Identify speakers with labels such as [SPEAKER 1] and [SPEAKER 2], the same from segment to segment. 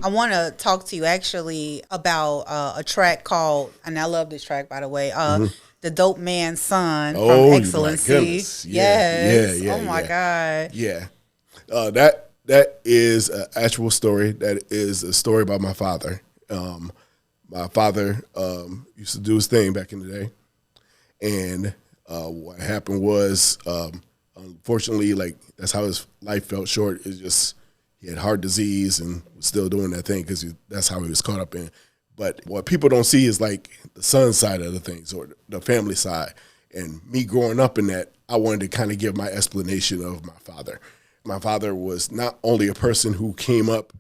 [SPEAKER 1] I want to talk to you actually about a track called, and I love this track, by the way, the Dopeman Son from Excellency.
[SPEAKER 2] My goodness.
[SPEAKER 1] Yes.
[SPEAKER 2] Yeah,
[SPEAKER 1] oh my God.
[SPEAKER 2] Yeah. That is an actual story. That is a story about my father. My father used to do his thing back in the day. And what happened was, unfortunately, like, that's how his life fell short. It's just he had heart disease and was still doing that thing because that's how he was caught up in. But what people don't see is like the son side of the things or the family side. And me growing up in that, I wanted to kind of give my explanation of my father. My father was not only a person who came up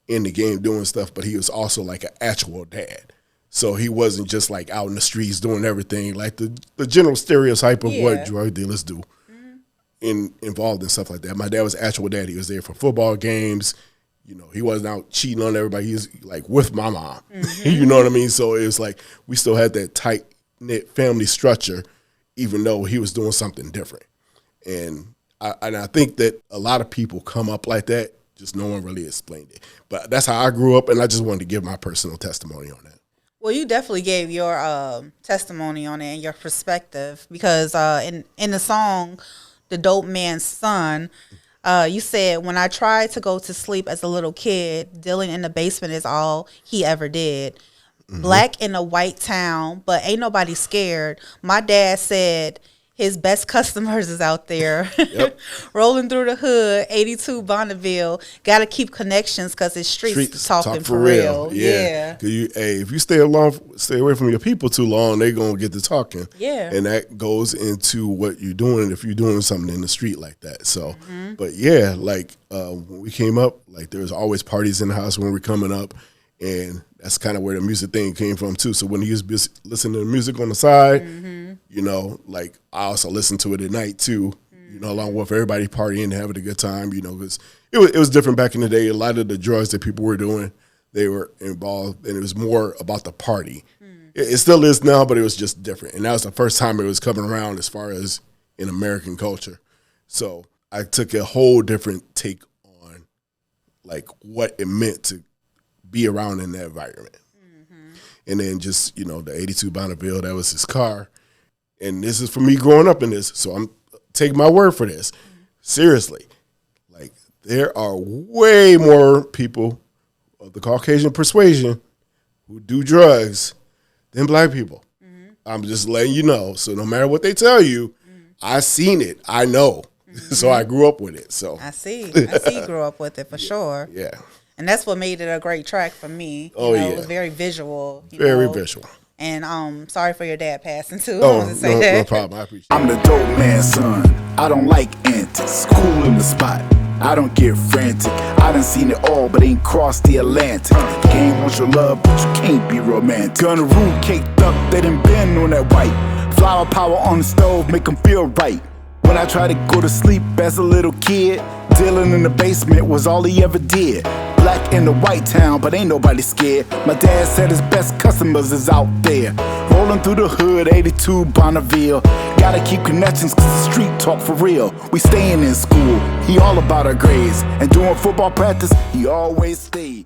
[SPEAKER 2] in the game doing stuff, but he was also like an actual dad. So he wasn't just like out in the streets doing everything like the general stereotype of what drug dealers do involved in stuff like that. My dad was actual dad. He was there for football games. You know, he wasn't out cheating on everybody. He was like with my mom. You know what I mean? So it was like we still had that tight-knit family structure, even though he was doing something different. And I think that a lot of people come up like that, just no one really explained it. But that's how I grew up, and I just wanted to give my personal testimony on that.
[SPEAKER 1] Well, you definitely gave your testimony on it and your perspective because in the song, The Dopeman Son, you said, when I tried to go to sleep as a little kid, dealing in the basement is all he ever did. Black in a white town, but ain't nobody scared. My dad said his best customers is out there. Rolling through the hood, 82 Bonneville. Got to keep connections because it's streets talking for real. Yeah.
[SPEAKER 2] If you stay away from your people too long, they're going to get to talking.
[SPEAKER 1] Yeah.
[SPEAKER 2] And that goes into what you're doing if you're doing something in the street like that. So, but yeah, like when we came up, like there was always parties in the house when we were coming up. And that's kind of where the music thing came from too. So when he was listening to the music on the side, you know, like I also listened to it at night too, you know, along with everybody partying and having a good time, you know, because it was different back in the day. A lot of the drugs that people were doing, they were involved, and it was more about the party. It still is now, but it was just different. And that was the first time it was coming around as far as in American culture. So I took a whole different take on like what it meant to be around in that environment. And then just, you know, the 82 Bonneville, that was his car. And this is for me growing up in this, so I'm taking my word for this. Seriously. Like, there are way more people of the Caucasian persuasion who do drugs than black people. I'm just letting you know. So no matter what they tell you, I seen it. I know. So I grew up with it. So
[SPEAKER 1] I see you grew up with it for sure.
[SPEAKER 2] Yeah.
[SPEAKER 1] And that's what made it a great track for me. It was very visual.
[SPEAKER 2] Very visual.
[SPEAKER 1] And sorry for your dad passing too.
[SPEAKER 2] No problem. I appreciate it.
[SPEAKER 3] I'm the dope man son. I don't like antics. Cool in the spot. I don't get frantic. I done seen it all, but ain't crossed the Atlantic. Game wants your love, but you can't be romantic. Gun room caked up, they done been on that white. Flower power on the stove, make them feel right. When I try to go to sleep as a little kid, dealing in the basement was all he ever did. Black in the white town, but ain't nobody scared. My dad said his best customers is out there. Rolling through the hood, 82 Bonneville. Gotta keep connections cause the street talk for real. We staying in school, he all about our grades. And during football practice, he always stayed.